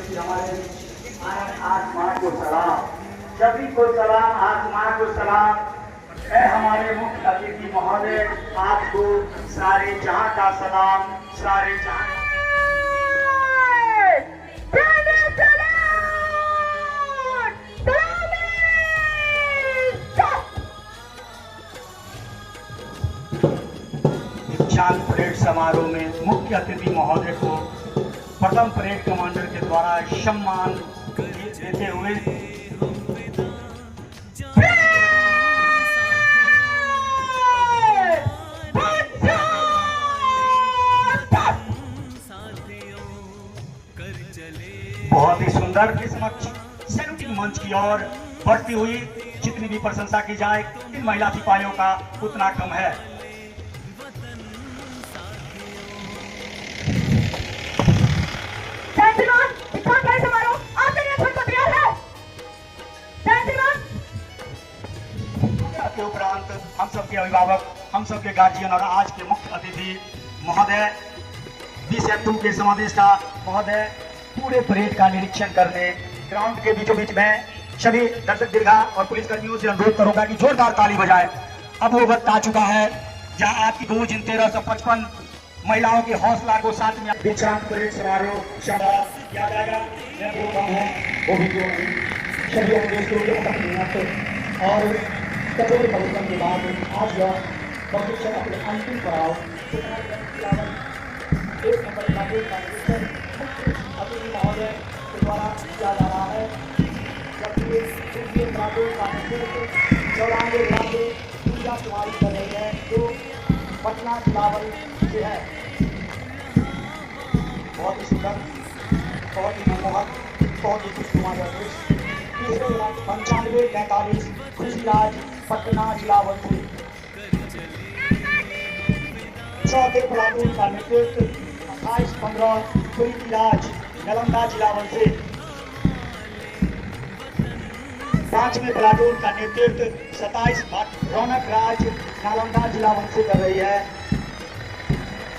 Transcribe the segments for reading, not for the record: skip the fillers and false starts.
कि हमारे आसमान को सलाम, सभी को सलाम, आसमान को सलाम। हमारे मुख्य अतिथि महोदय, आपको सारे जहां का सलाम, सारे जहां दीक्षांत परेड समारोह में मुख्य अतिथि महोदय को प्रथम परेड कमांडर के द्वारा सम्मान देते हुए बहुत ही सुंदर के समक्ष सैल्यूटिंग मंच की ओर बढ़ती हुई जितनी भी प्रशंसा की जाए इन महिला सिपाहियों का उतना कम है। के उपरांत हम सबके अभिभावक, हम सबके गार्जियन और आज के मुख्य अतिथि महोदय BCF 2 के समादेष्टा महोदय पूरे परेड का निरीक्षण करने ग्राउंड के बीचों बीच में सभी दर्शक दीर्घा और पुलिसकर्मियों से अनुरोध करूंगा कि जोरदार ताली बजाएं। अब वो वक्त आ चुका है जहां आपकी 2 जिन 1355 महिलाओं के हौसला को साथ में दीक्षांत परेड समारोह किया जाएगा। मैं बोल रहा हूँ वो भी सभी और कठोर परिश्रम के बाद आज यह प्रशिक्षण अपने अंतिम पड़ाव एक नंबर का अतिथि महोदय के द्वारा किया जा रहा है, जबकि दूसरे प्रारूप का नेतृत्व 94 राज्य पूजा कुमारी कर रही है जो पटना जिलावल से है। बहुत ही सुंदर, बहुत ही मनमोहक, बहुत ही खुशनुमा दृश्य। तीसरे 95-45 खुशराज पटना जिलावल से। चौथे प्लाटून का नेतृत्व 28-15 प्रीतिराज नालंदा जिलावल से। 5वें प्लाटून का नेतृत्व 27 रौनक राज नालंदा जिलावल से कर रही है।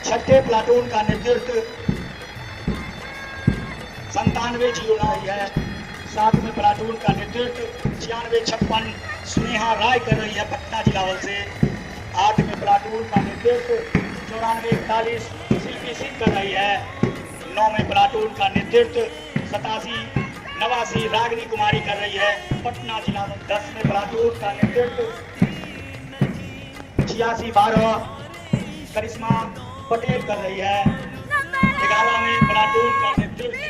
6ठे प्लाटून का नेतृत्व 97 रही है। 7वें प्लाटून का नेतृत्व 96-56 स्नेहा राय कर रही है पटना जिलावल से। 8वें प्लाटून का नेतृत्व 94-41 शिल्पी सिंह कर रही है। 9वें प्लाटून का नेतृत्व 87-89 रागिनी कुमारी कर रही है पटना जिलावल। 10वें प्लाटून का नेतृत्व 86-12 करिश्मा पटेल कर रही है। 11वें प्लाटून का नेतृत्व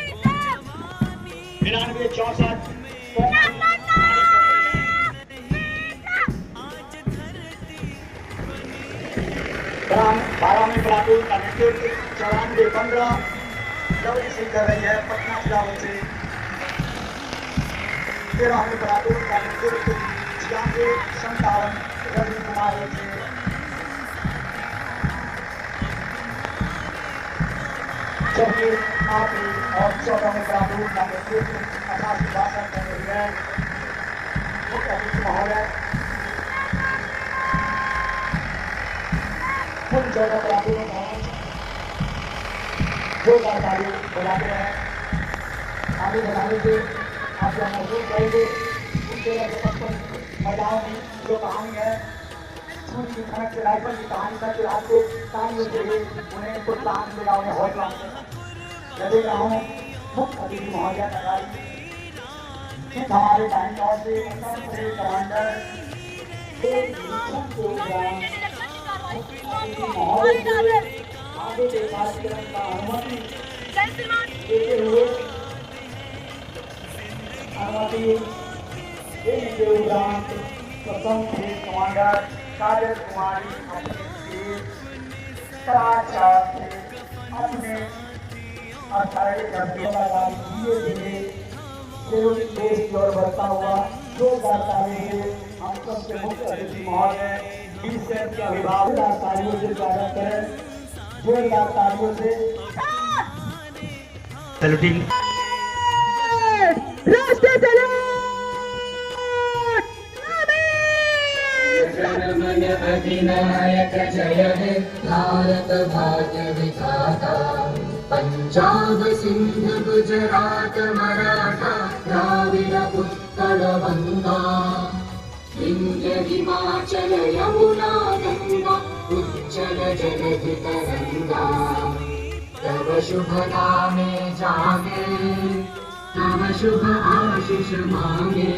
92-64 12वें प्लाटून का नेतृत्व 94-15 लवली सिंह कर रही है पटना जिलावल से। 13वें प्लाटून का नेतृत्व 96-57 रवि कुमार से। जबकि 8वीं और 14वें प्लाटून का नेतृत्व 88-62 कर रही है मुख्य अतिथि महोदय। कुल 14 प्लाटून जो जानकारी बताते हैं आगे बताने से आप यह महसूस करेंगे उन 1355 महिलाओं की जो कहानी है स्कूल की खनक से राइफल की कहानी तक आपको कहानियों के लिए उन्हें प्रोत्साहन मिला, उन्हें हौसला मैं देख रहा हूँ मुख्य अतिथि महोदय हमारे टाइम और से कमांडर आगे के कार्यक्रम का अनुमति देते हुए के उपरांत प्रथम कमांडर काजल कुमारी अपने धीरे देश की ओर बढ़ता हुआ जोरदार तालियों से हम सबके मुख्य अतिथि महोदय BCF के अभिभावक तालियों से स्वागत करें, जोरदार तालियों से सैल्यूटिंग। राष्ट्र सलाम। जनगण अधिनायक जय हे भारत भाग्य विधाता। पंजाब सिंध गुजरात मराठा द्राविड उत्कल बंगा विंध्य हिमाचल यमुना गंगा उज्जल जलधि तरंगा तव शुभ नामे जागे तव शुभ आशीष मांगे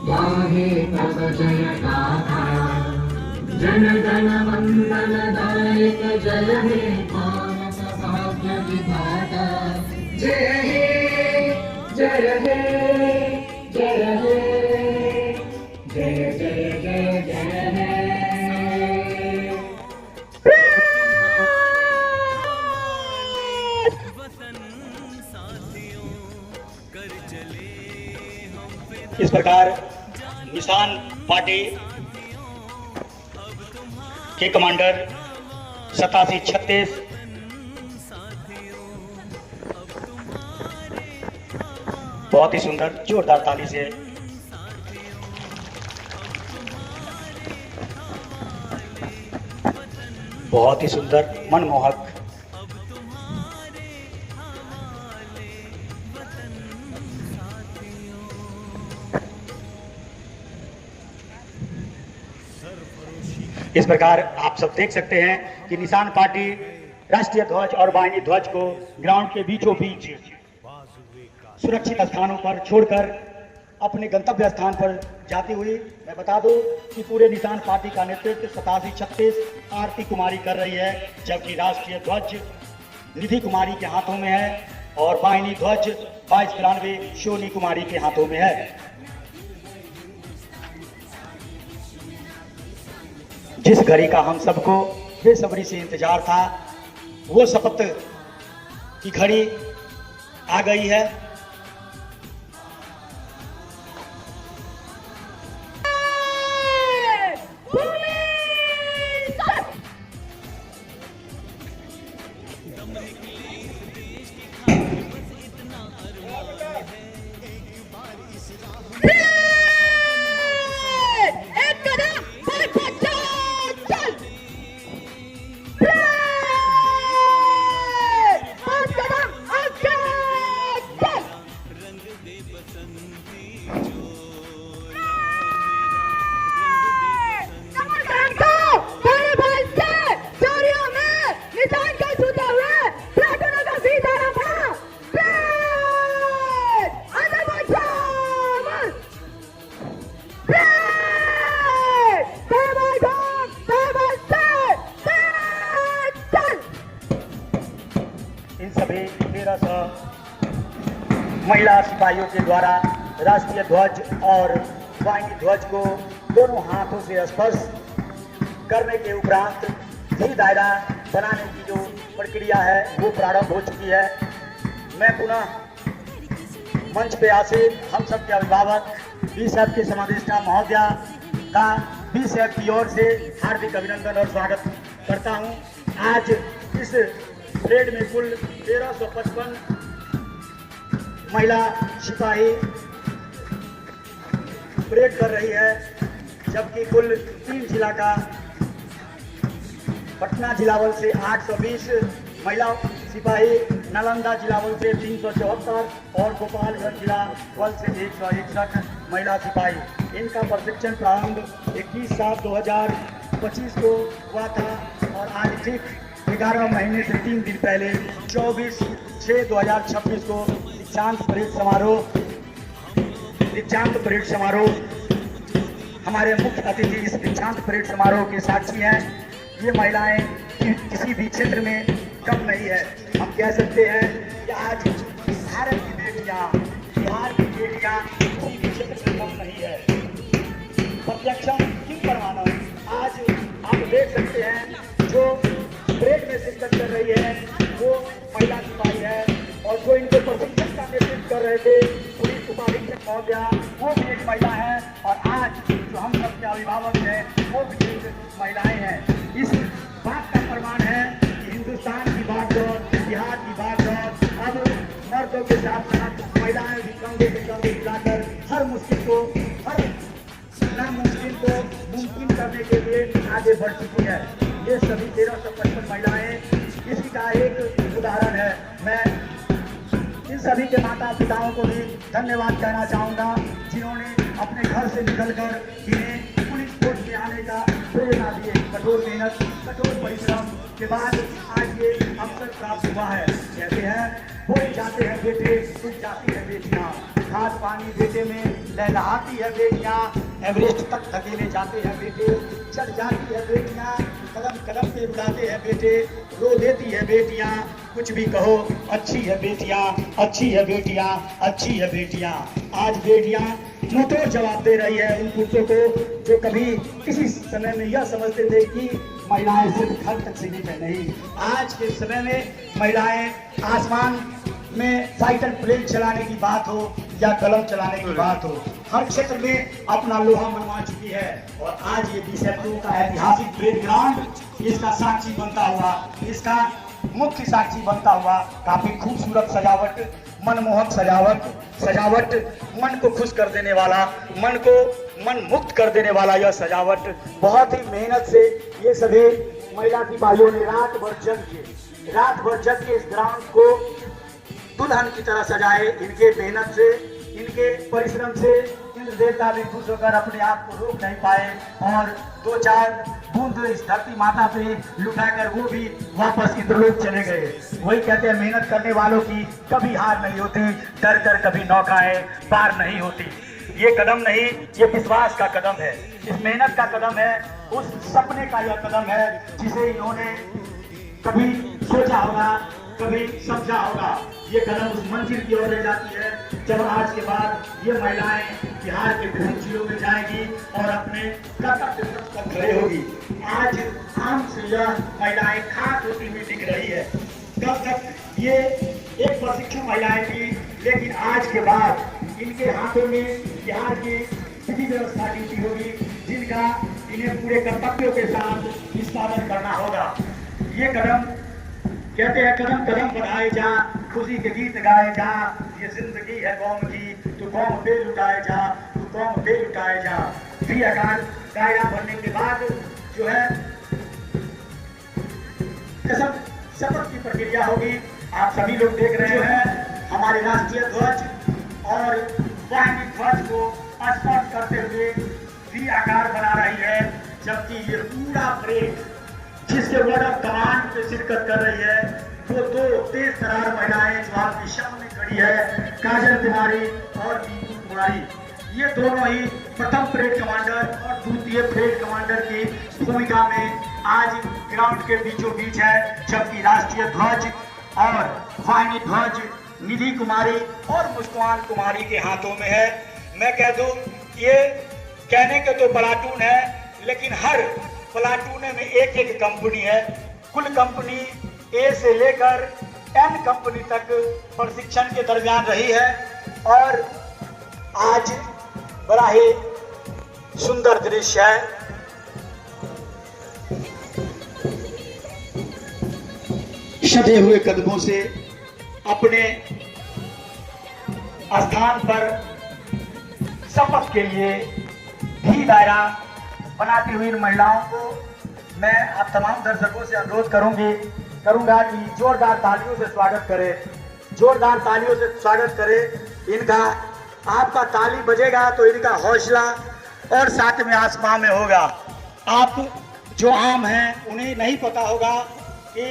गाहे तव जय गाथा जन गण मंगल दायक जय हे मानस भाग्य विधाता जय हे जय हे जय हे जय जय जय जय हे इस प्रकार निशान पार्टी के कमांडर 8736 बहुत ही सुंदर जोरदार ताली से बहुत ही सुंदर मनमोहक इस प्रकार आप सब देख सकते हैं कि निशान पार्टी राष्ट्रीय ध्वज और वाहिनी ध्वज को ग्राउंड के बीचों बीच सुरक्षित स्थानों पर छोड़कर अपने गंतव्य स्थान पर जाती हुई मैं बता दूं कि पूरे निशान पार्टी का नेतृत्व 8736 आरती कुमारी कर रही है, जबकि राष्ट्रीय ध्वज निधि कुमारी के हाथों में है और वाहिनी ध्वज 2293 शोनी कुमारी के हाथों में है। जिस घड़ी का हम सबको बेसब्री से इंतजार था वो शपथ की घड़ी आ गई है। इन सभी 1300 महिला सिपाहियों के द्वारा राष्ट्रीय ध्वज और वाहिनी ध्वज को दोनों हाथों से स्पर्श करने के उपरांत भी दायरा बनाने की जो प्रक्रिया है वो प्रारंभ हो चुकी है। मैं पुनः मंच पे आसीन हम सब के अभिभावक बीएसएफ के समादेष्टा महोदया का बीएसएफ की ओर से हार्दिक अभिनंदन और स्वागत करता हूं। आज इस परेड में कुल 1355 महिला सिपाही परेड कर रही है, जबकि कुल 3 जिला का पटना जिलावल से 820 महिला सिपाही, नालंदा जिलावल से 374 और गोपालगंज जिलावल से 161 महिला सिपाही। इनका प्रशिक्षण प्रारंभ 21/7/2025 को हुआ था और आज ठीक 11 महीने से 3 दिन पहले 24/6/2026 को दीक्षांत परेड समारोह हमारे मुख्य अतिथि इस दीक्षांत परेड समारोह के साक्षी हैं। ये महिलाएं किसी भी क्षेत्र में कम नहीं है। हम कह सकते हैं कि आज भारत की बेटियां, बिहार की बेटियां किसी भी क्षेत्र में कम नहीं है। प्रत्यक्षम क्यों करवाना, आज आप देख सकते हैं जो परेड में शिरकत कर रही है वो महिला सिपाही है और जो इनको प्रशिक्षण का नेतृत्व कर रहे थे पुलिस उपाधीक्षक महोदया वो भी एक महिला है और आज जो हम सबके अभिभावक हैं वो भी एक महिलाएं हैं। इस बात का प्रमाण है कि हिंदुस्तान की बागडोर, बिहार की बागडोर अब मर्दों के साथ साथ महिलाएं भी कंधे से कंधे मिलाकर हर मुश्किल को, हर नामुमकिन को मुमकिन करने के लिए आगे बढ़ चुकी है। ये सभी 1355 महिलाएं इसी का एक उदाहरण है। मैं इन सभी के माता पिताओं को भी धन्यवाद कहना चाहूँगा, जिन्होंने अपने घर से निकलकर इन्हें पुलिस फोर्स में आने का प्रेरणा दिए। कठोर मेहनत, कठोर परिश्रम के बाद आज ये अवसर प्राप्त हुआ है। कहते हैं कोई जाते हैं बेटे, कुछ जाती है बेटियाँ, खाद पानी बेटे में लहलहाती है बेटियाँ, एवरेस्ट तक धकेले जाते हैं बेटे, चढ़ जाती है बेटियाँ, कदम कदम पे उड़ाते हैं बेटे, रो देती है बेटियाँ, कुछ भी कहो अच्छी है बेटियाँ, अच्छी है बेटियाँ, अच्छी है बेटियाँ। आज बेटियाँ मुंहतोड़ जवाब दे रही है उन पुरुषों को जो कभी किसी समय में यह समझते थे कि महिलाएं सिर्फ घर तक सीमित है। नहीं, आज के समय में महिलाएं आसमान में साइकिल प्लेन चलाने की बात हो या कलम चलाने की बात हो, हर क्षेत्र में अपना लोहा मनवा चुकी है। और आज ये बीसेप्टू का ऐतिहासिक परेड ग्राउंड इसका साक्षी बनता हुआ, इसका मुख्य साक्षी बनता हुआ, काफी खूबसूरत सजावट, मनमोहक सजावट, मन को खुश कर देने वाला, मन को मन मुक्त कर देने वाला यह सजावट बहुत ही मेहनत से ये सभी महिला सिपाहियों ने रात भर जग के इस ग्राउंड को दुल्हन की तरह सजाए। इनके मेहनत से, इनके परिश्रम से इंद्र देवता भी खुश होकर अपने आप को रोक नहीं पाए और 2-4 बूंद इस धरती माता पे लुटाकर वो भी वापस इंद्रलोक चले गए। वही कहते हैं मेहनत करने वालों की कभी हार नहीं होती, डर कर कभी नौकाएं पार नहीं होती। ये कदम नहीं, ये विश्वास का कदम है, इस मेहनत का कदम है, उस सपने का यह कदम है जिसे इन्होंने कभी सोचा होगा, कभी समझा होगा। ये कदम उस मंजिल की ओर ले जाती है जब आज के बाद ये महिलाएं बिहार के विभिन्न जिलों में जाएंगी और अपने कर्तव्य पथ पर खड़े होगी। आज आम से यह महिलाएं खास होती हुई दिख रही है। कब तक ये एक प्रशिक्षु महिलाएं थी, लेकिन आज के बाद इनके हाथों में बिहार की विधि व्यवस्था ड्यूटी होगी, जिनका इन्हें पूरे कर्तव्यों के साथ निष्पादन करना होगा। ये कदम कहते हैं कदम कदम बढ़ाए जा, खुशी के गीत गाए जा, ये जिंदगी है कौम की, तो कौम पे लुटाए जा, तो कौम पे लुटाए जा। भी आकार दायरा भरने के बाद जो है कसम शपथ की प्रक्रिया होगी। आप सभी लोग देख रहे हैं हमारे राष्ट्रीय ध्वज और वाहिनी ध्वज को स्पर्श करते हुए भी आकार बना रही है, जबकि ये पूरा परेड जिसके वर्ड ऑफ कमांड पे शिरकत कर रही है वो 2 तेज तरार महिलाएं जो आपके सामने खड़ी है, काजल कुमारी और दीपू कुमारी। ये दोनों ही प्रथम परेड कमांडर और द्वितीय परेड कमांडर की भूमिका में आज ग्राउंड के बीचों बीच है, जबकि राष्ट्रीय ध्वज और वाहिनी ध्वज निधि कुमारी और मुस्कान कुमारी के हाथों में है। मैं कह दूं ये कहने के तो प्लाटून है, लेकिन हर प्लाटूने में एक एक कंपनी है। कुल कंपनी ए से लेकर एन कंपनी तक प्रशिक्षण के दरमियान रही है और आज बड़ा ही सुंदर दृश्य है। सजे हुए कदमों से अपने स्थान पर शपथ के लिए भी दायरा बनाती हुई इन महिलाओं को मैं आप तमाम दर्शकों से अनुरोध करूंगा कि जोरदार तालियों से स्वागत करें, जोरदार तालियों से स्वागत करें इनका। आपका ताली बजेगा तो इनका हौसला और साथ में आसमान में होगा। आप जो आम हैं उन्हें नहीं पता होगा कि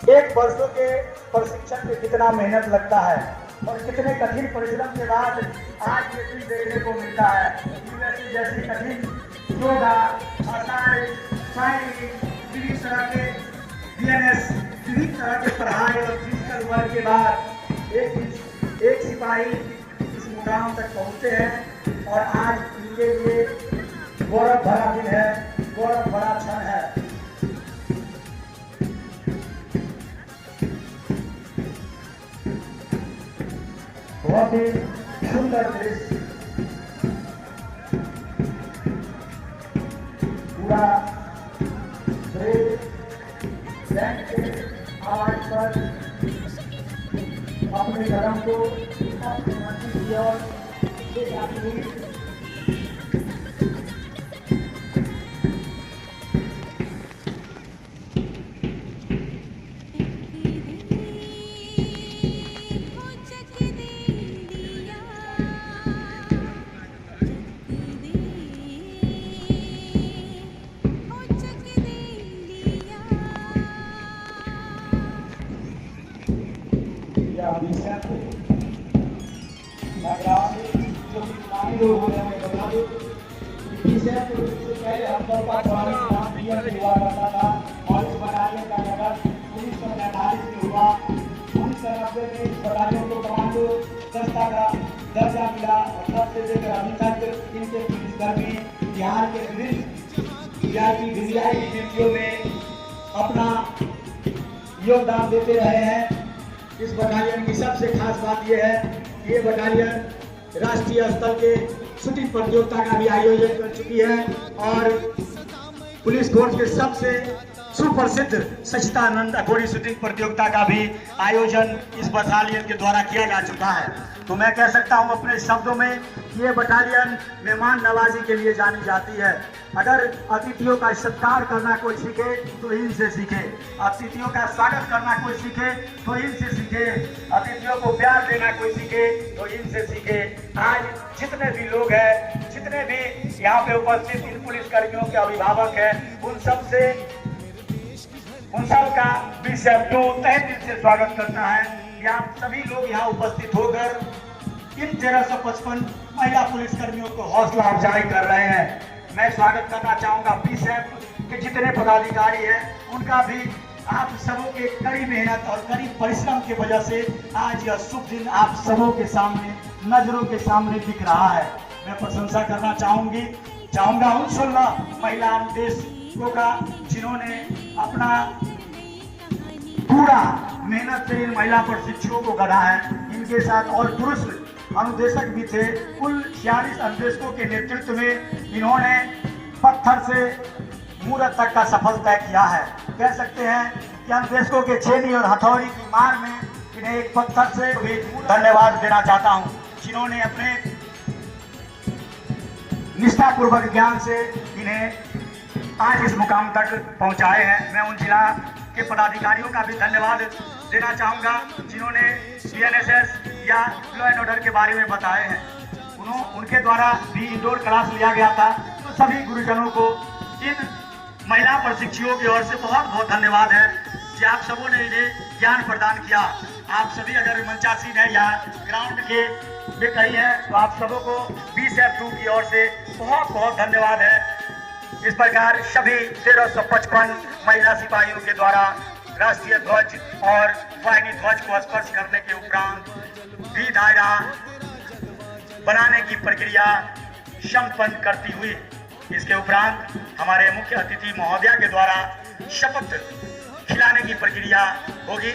1 वर्षों के प्रशिक्षण में कितना मेहनत लगता है और कितने कठिन परिश्रम के बाद आज ये चीज देखने को मिलता है। यूएससी जैसी कठिन योगा, विभिन्न तरह के बीएनएस, विभिन्न तरह के पढ़ाई और फिजिकल वर्क के बाद एक सिपाही इस मुकाम तक पहुंचते हैं और आज इनके लिए गौरव भरा दिन है, गौरव भरा क्षण है। बहुत ही सुंदर दृश्य, पूरा बैंक के आवाज पर अपने धर्म को अपनी मर्जी की ओर ले जाती हुई को हमें बता दो कि से पहले हम लोग का नाम हुआ करता था और इस बटालियन का गठन 1945 में हुआ। 1990 में इस बटालियन को कमांडो दस्ता का दर्जा मिला और तब से लेकर अभी तक इनके पुलिसकर्मी बिहार के विभिन्न वीआईपी ड्यूटियों में अपना योगदान देते रहे हैं। इस बटालियन की सबसे खास बात यह है कि ये बटालियन राष्ट्रीय स्तर के शूटिंग प्रतियोगिता का भी आयोजन कर चुकी है और पुलिस कोर्स के सबसे सुप्रसिद्ध सचिदानंद अघोरी शूटिंग प्रतियोगिता का भी आयोजन इस बटालियन के द्वारा किया जा चुका है। तो मैं कह सकता हूं अपने शब्दों में कि ये बटालियन मेहमान नवाजी के लिए जानी जाती है। अगर अतिथियों का सत्कार करना कोई सीखे तो इनसे सीखे, अतिथियों का स्वागत करना कोई सीखे तो इनसे सीखे, अतिथियों को प्यार देना कोई सीखे तो इनसे सीखे। आज जितने भी लोग हैं, जितने भी यहाँ पे उपस्थित इन पुलिसकर्मियों के अभिभावक हैं, उन सब का BCF2 तहे दिल से स्वागत करता है कि आप सभी लोग यहाँ उपस्थित होकर इन 1355 महिला पुलिसकर्मियों को हौसला अफजाई कर रहे हैं। मैं स्वागत करना चाहूंगा BCF के जितने पदाधिकारी हैं, उनका भी आप सबों के कड़ी मेहनत और कड़ी परिश्रम की वजह से आज यह शुभ दिन आप सबों के सामने, नजरों के सामने दिख रहा है। मैं प्रशंसा करना चाहूंगा उन 16 महिला अनुदेशकों का जिन्होंने अपना पूरा मेहनत से इन महिला प्रशिक्षुओं को गढ़ा है। इनके साथ और पुरुष अनुदेशक भी थे। कुल 46 अनुदेशकों के नेतृत्व में इन्होंने पत्थर से मूरत तक का सफल तय किया है। कह सकते हैं कि अनुदेशकों के छेनी और हथौड़ी की मार में इन्हें एक पत्थर से भी धन्यवाद देना चाहता हूं, जिन्होंने अपने निष्ठापूर्वक ज्ञान से इन्हें आज इस मुकाम तक पहुंचाए हैं। मैं उन जिला के पदाधिकारियों का भी धन्यवाद देना चाहूंगा जिन्होंने BNSS या लॉ एंड ऑर्डर के बारे में बताए हैं। उनके द्वारा भी इंडोर क्लास लिया गया था। तो सभी गुरुजनों को इन महिला प्रशिक्षुओं की ओर से बहुत बहुत धन्यवाद है कि आप सबों ने इन्हें ज्ञान प्रदान किया। आप सभी अगर मंचासीन है या ग्राउंड के में कहीं है तो आप सबों को BCF2 की ओर से बहुत बहुत धन्यवाद है। इस प्रकार सभी 1355 महिला सिपाहियों के द्वारा राष्ट्रीय ध्वज और वाहिनी ध्वज को स्पर्श करने के उपरांत भी दायरा बनाने की प्रक्रिया संपन्न करती हुई इसके उपरांत हमारे मुख्य अतिथि महोदया के द्वारा शपथ खिलाने की प्रक्रिया होगी।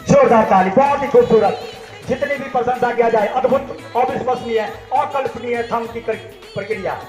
जोरदार ताली, बहुत ही खूबसूरत। जितनी भी प्रशंसा किया जाए, अद्भुत, अविश्वसनीय, अकल्पनीय थम की प्रक्रिया।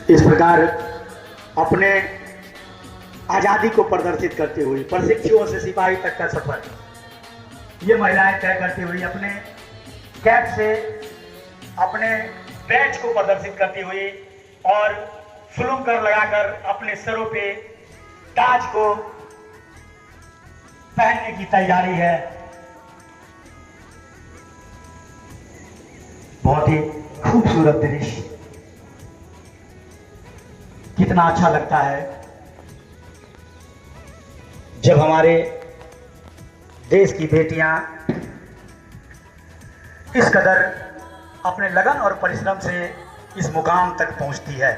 इस प्रकार अपने आजादी को प्रदर्शित करते हुए प्रशिक्षुओं से सिपाही तक का सफर ये महिलाएं तय करती हुई अपने कैप से अपने बैच को प्रदर्शित करती हुई और फुलुम कर लगाकर अपने सरों पे ताज को पहनने की तैयारी है। बहुत ही खूबसूरत दृश्य, कितना अच्छा लगता है जब हमारे देश की बेटियां इस कदर अपने लगन और परिश्रम से इस मुकाम तक पहुंचती है।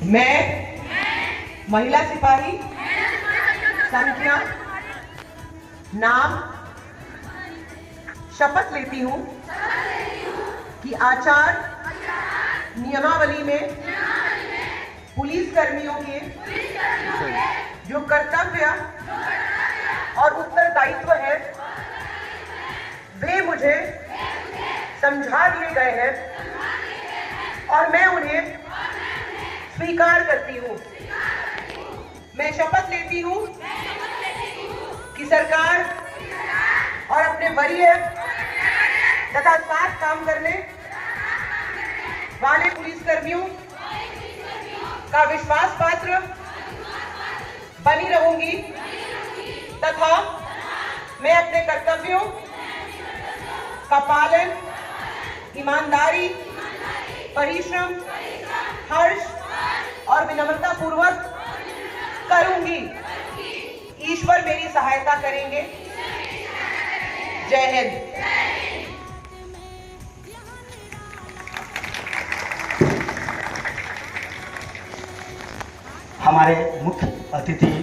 मैं महिला सिपाही संख्या नाम शपथ लेती हूँ कि आचार नियमावली में पुलिस कर्मियों के जो कर्तव्य और उत्तरदायित्व है वे मुझे समझा दिए गए हैं और मैं उन्हें स्वीकार करती हूँ। मैं शपथ लेती हूँ कि सरकार और अपने वरीय तथा साथ काम करने वाले पुलिस कर्मियों का विश्वास पात्र बनी रहूंगी तथा मैं अपने कर्तव्यों का पालन ईमानदारी, परिश्रम, हर्ष और विनम्रता पूर्वक करूंगी। ईश्वर मेरी सहायता करेंगे। जय हिंद। हमारे मुख्य अतिथि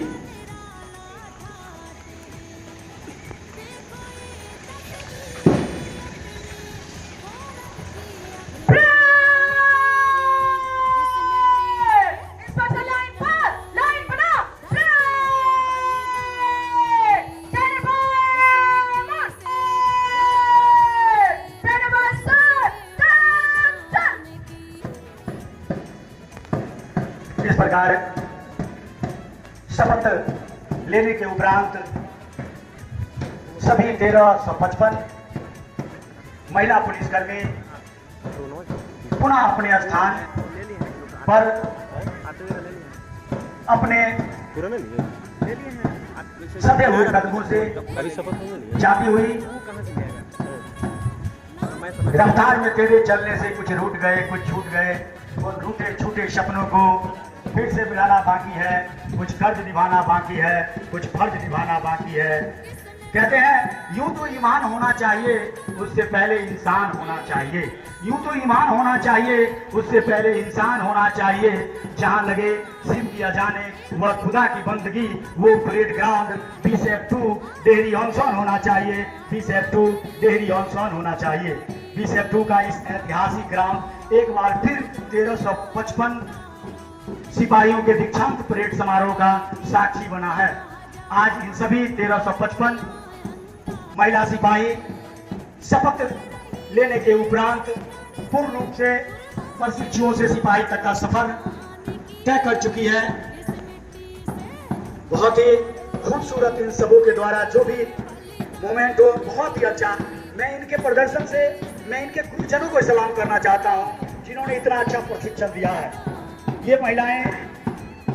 इस प्रकार शपथ लेने के उपरांत सभी 1355 महिला पुलिसकर्मी पुनः अपने स्थान पर अपने सधे हुए कदमों से जाती हुई रफ्तार में तेरे चलने से कुछ रूठ गए, कुछ छूट गए और रूठे छूटे सपनों को फिर से मिलाना बाकी है, कुछ कर्ज निभाना बाकी है, कुछ फर्ज निभाना बाकी है। कहते हैं यूं तो ईमान होना चाहिए, उससे पहले इंसान होना चाहिए। यूं तो ईमान होना चाहिए, उससे पहले इंसान होना चाहिए। जहां लगे सिम किया जाने वह खुदा की बंदगी, वो parade ground B-2 Dehri on होना चाहिए। B-2 डेहरी ऑन होना चाहिए। B-2 का इस ऐतिहासिक ग्राउंड एक बार फिर 1355 सिपाहियों के दीक्षांत परेड समारोह का साक्षी बना है। आज इन सभी 1355 महिला सिपाही शपथ लेने के उपरांत पूर्ण रूप से प्रशिक्षुओं से सिपाही तक का सफर तय कर चुकी है। बहुत ही खूबसूरत इन सबों के द्वारा जो भी मोमेंट हो, बहुत ही अच्छा। मैं इनके प्रदर्शन से मैं इनके गुरुजनों को सलाम करना चाहता हूं जिन्होंने इतना अच्छा प्रशिक्षण दिया है। ये महिलाएं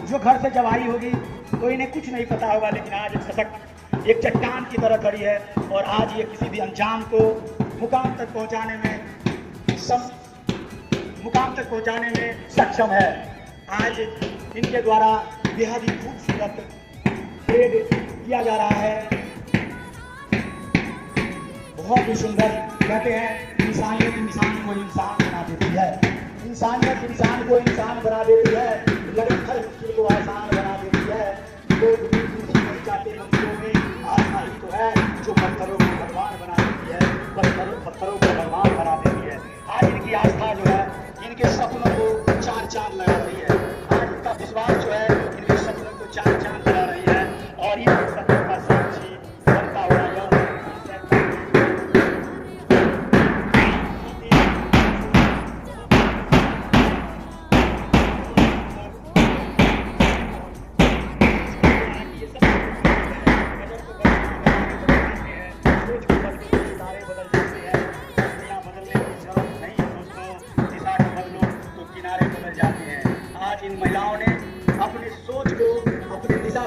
जो घर से जब आई होगी तो इन्हें कुछ नहीं पता होगा, लेकिन आज एक सशक्त एक चट्टान की तरह खड़ी है और आज ये किसी भी अंजाम को मुकाम तक पहुंचाने में सक्षम है। आज इनके द्वारा बेहद ही खूबसूरत परेड किया जा रहा है, बहुत ही सुंदर। कहते हैं इंसानियत इंसान को इंसान बना देती है, इंसानियत इंसान को इंसान बना देती है, लड़की हर मुश्किल को आसान बना देती है। लोग नहीं चाहते मंदिरों में आस्था ही तो है जो पत्थरों को भगवान बना देती है, पत्थरों को भगवान बना देती है। आज इनकी आस्था जो है इनके सपनों को चार चांद लगा रही है। आज इनका विश्वास जो है इनके सपनों को चार चांद लगा रही है और ये सपनों का साक्षी बनता हुआ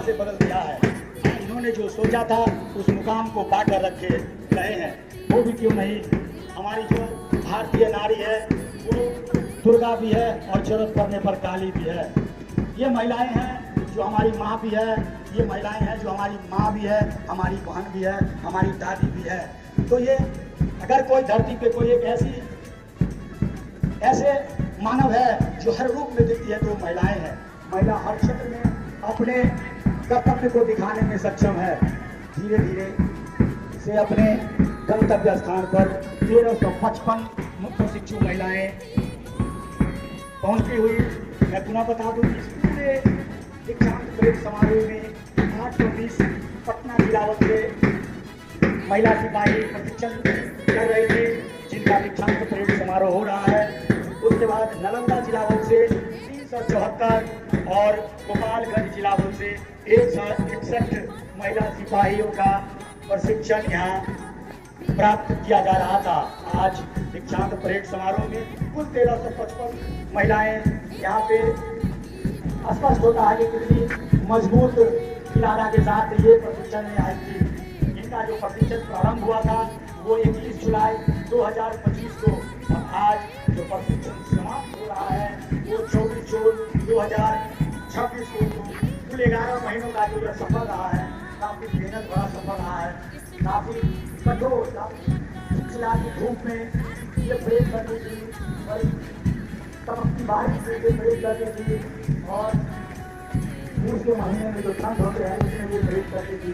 से बदल दिया है। इन्होंने जो सोचा था उस मुकाम को पाकर रखे गए हैं। वो भी क्यों नहीं, हमारी जो भारतीय नारी है वो दुर्गा भी है और जरूरत पड़ने पर काली भी है। ये महिलाएं हैं जो हमारी माँ भी है, ये महिलाएं हैं जो हमारी माँ भी है, हमारी बहन भी है, हमारी दादी भी है। तो ये अगर कोई धरती पे कोई एक ऐसे मानव है जो हर रूप में दिखती है तो महिलाएं हैं। महिला हर क्षेत्र में अपने कर्तव्य को दिखाने में सक्षम है। धीरे धीरे से अपने गंतव्य स्थान पर 1355 मुख्य शिक्षु महिलाएं पहुंचती हुई। मैं पुनः बता दूं इस पूरे दीक्षांत परेड समारोह में 820 पटना जिलावत से महिला सिपाही प्रशिक्षण कर रहे थे, जिनका दीक्षांत परेड समारोह हो रहा है। उसके बाद नालंदा जिलावत से 374 और गोपालगंज जिलावत से 161 महिला सिपाहियों का प्रशिक्षण यहाँ प्राप्त किया जा रहा था। आज दीक्षांत परेड समारोह में कुल 1355 महिलाएं यहाँ पे स्पष्ट होता है कि कितनी मजबूत इरादा के साथ ये प्रशिक्षण में आई थी। इनका जो प्रशिक्षण प्रारंभ हुआ था वो 21 जुलाई 2025 को, और आज जो प्रशिक्षण समाप्त हो रहा है वो 24 जून 2026 को। कुल 11 महीनों का जो यह सफर रहा है, काफी मेहनत भरा सफर रहा है, काफी कठोर, काफी चिलचिला की धूप में ये परेड करनी थी, तपकती बारिश में ये परेड करनी थी, और पूछ के महीने में जो ठंड होते हैं उसमें ये परेड करनी थी।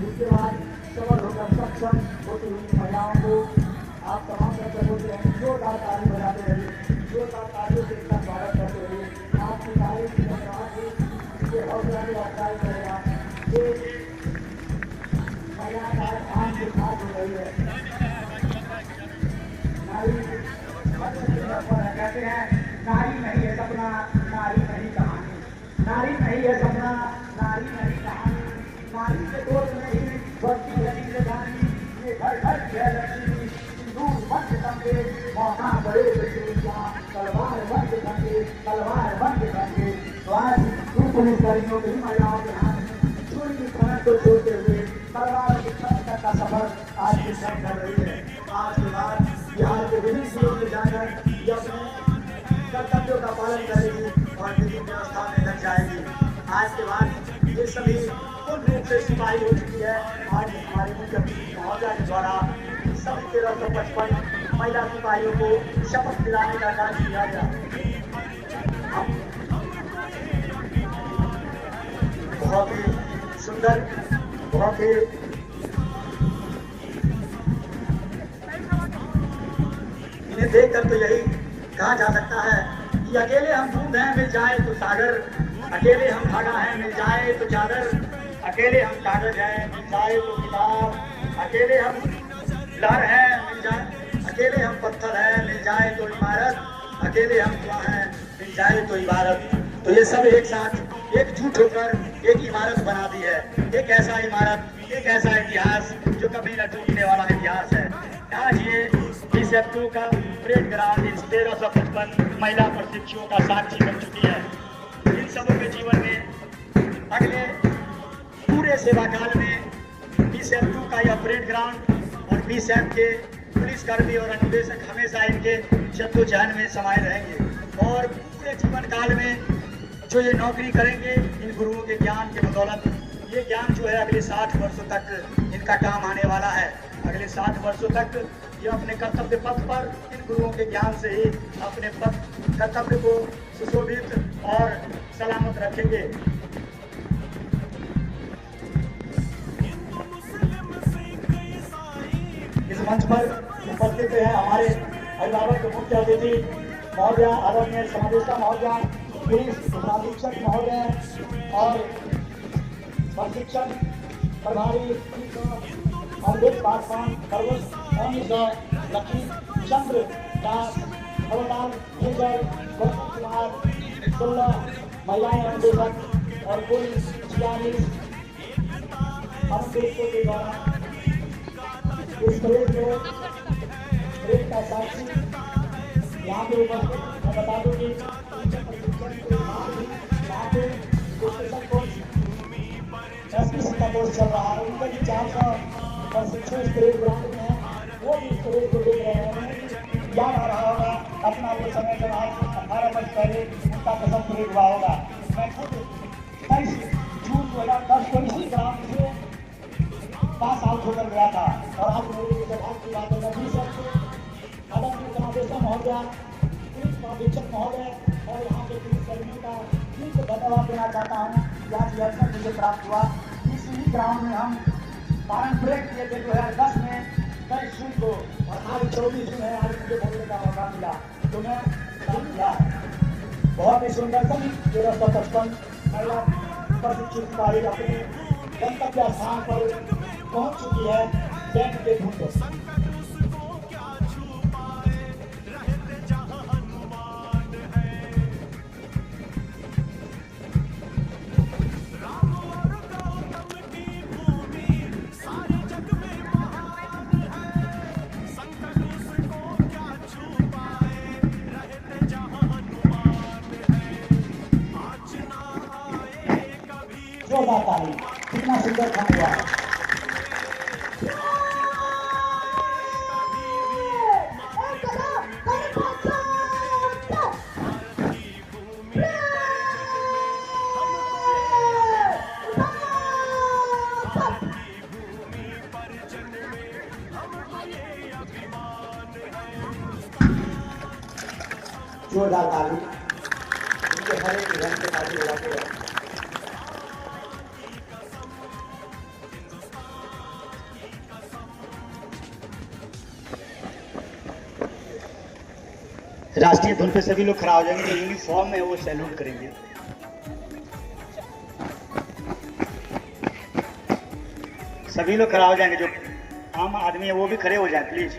उसके बाद सबल होकर सक्षम होती हुई महिलाओं को आप तमाम दर्शकों से जोरदार ताली बजाते रहिए, जोरदार तालियों से इनका स्वागत करते रहिए। आपकी तारीफ की धन्यवाद, ये हौसला भी अफजाई करेगा। ये महिला का काम के साथ हो रही है। नारी कहते हैं नारी नहीं है सपना, नारी नहीं कहानी, नारी नहीं है सपना, नारी नहीं कहानी, नारी के गोद नहीं बढ़ती रही रानी, ये घर घर की है लक्ष्मी, सिंदूर बन के संगे मौका बड़े बच्चा, तलवार बन के संगे, तलवार बन के संगे। तो आज पुलिसकर्मियों की महिलाओं के हाथ में चोरी की प्रण को छोड़ते हुए तलवार के तक का सफर आज की तय कर रही है। आज के बाद बिहार के विभिन्न जिलों में जाकर ये अपने कर्तव्यों का पालन करेगी और विभिन्न व्यवस्था में लग जाएगी। आज के बाद ये सभी पूर्ण रूप से सिपाही हो चुकी है। आज हमारे मुख्य महोदय के द्वारा सभी 1355 महिला सिपाहियों को शपथ दिलाने का कार्य किया गया। बहुत ही सुंदर, बहुत ही इन्हें देखकर तो यही कहा जा सकता है कि अकेले हम बूंद हैं मिल जाए तो सागर, अकेले हम धागा हैं मिल जाए तो चादर, अकेले हम कागज हैं मिल जाए तो किताब, अकेले हम लहर हैं मिल जाए, अकेले हम पत्थर हैं मिल जाए तो इमारत, अकेले हम धुआं हैं मिल जाए तो इबारत। तो ये सब एक साथ एकजुट होकर एक इमारत बना दी है। एक ऐसा इमारत, एक ऐसा इतिहास जो कभी न टूटने वाला इतिहास है। आज ये 20 अक्टूबर का परेड ग्राउंड इन 1355 महिला प्रशिक्षुओं का साक्षी बन चुकी है। इन सबों के जीवन में अगले पूरे सेवा काल में 20 अक्टूबर का यह परेड ग्राउंड और 20 के पुलिसकर्मी और अनुदेशक हमेशा इनके जद्दोजहद में समाये रहेंगे। और पूरे जीवन काल में जो ये नौकरी करेंगे इन गुरुओं के ज्ञान के बदौलत, ये ज्ञान जो है अगले 60 वर्षों तक इनका काम आने वाला है। अगले 60 वर्षों तक ये अपने कर्तव्य पथ पर इन गुरुओं के ज्ञान से ही अपने पथ कर्तव्य को सुशोभित और सलामत रखेंगे। इस मंच पर उपस्थित हैं हमारे अभिभावक के मुख्य अतिथि महोदय, आदरणीय समादेष्टा महोदय, पुलिस अधीक्षक महोदय और प्रशिक्षण प्रभारी अमृत पासवान, लक्ष्मी चंद्र दास, हवलदार मेजर गौतम कुमार, 16 महिलाएं अनुदेशक और कुल 46 अनुदेशकों के द्वारा इस परेड का साक्षी यहाँ पे उपस्थित। मैं बता दूँ कि यहाँ पे SPC का कोर्स चल रहा है, उनका भी 400 प्रशिक्षु इस परेड ग्राउंड में है, वो भी इस परेड को देख रहे हैं। याद आ रहा होगा अपना वो समय जब आज 18 वर्ष पहले उनका प्रथम परेड हुआ होगा। मैं खुद 23 जून 2010 को इसी ग्राउंड से पास आउट होकर गया था। और आज मेरे लिए सौभाग्य की बात है, मैं 20 आदरणीय समादेष्टा महोदय, पुलिस महानिरीक्षक महोदय और यहाँ के पुलिसकर्मियों का दिल से धन्यवाद देना चाहता हूँ कि आज ये अवसर मुझे प्राप्त हुआ। इसी ग्राउंड में हम पारंपरिक किए थे 2010 में 23 जून को, और आज 24 जून है, आज मुझे बोलने का मौका मिला तो मैं किया। बहुत ही सुंदर सभी 1355 महिला प्रशिक्षित सिपाही अपने गंतव्य स्थान पर पहुंच चुकी है। बैंक के धूम पर जोरदार ताली, कितना सुंदर काम हुआ। जोरदार ताली, उनके हर एक रंग के ताली बजाते हैं। राष्ट्रीय धुन पे सभी लोग खड़ा हो जाएंगे, जो यूनिफॉर्म में वो सैल्यूट करेंगे। सभी लोग खड़ा हो जाएंगे, जो आम आदमी है वो भी खड़े हो जाए प्लीज।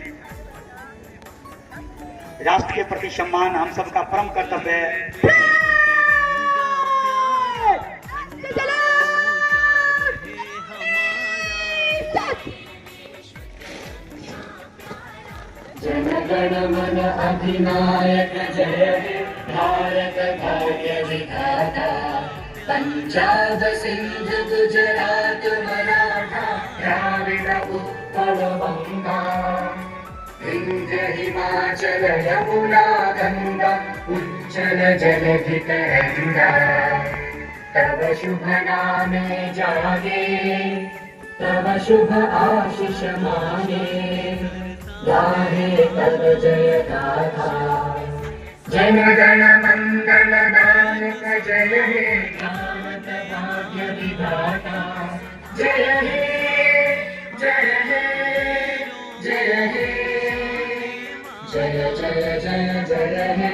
राष्ट्र के प्रति सम्मान हम सबका परम कर्तव्य है। जनगण मन अधिनायक जय हे भारत भाग्य विधाता। पंजाब सिंध गुजरात मराठा द्राविड़ उत्कल बंगा। विंध्य हिमाचल यमुना गंगा उज्जल जलधि तरंगा। तव शुभ नामे जागे तव शुभ आशीष मांगे। गाहे तव जय गाथा जन गण मंगल दायक जय हे भारत भाग्य विधाता। जय हे जय हे जय हे जय जय जय जय हे।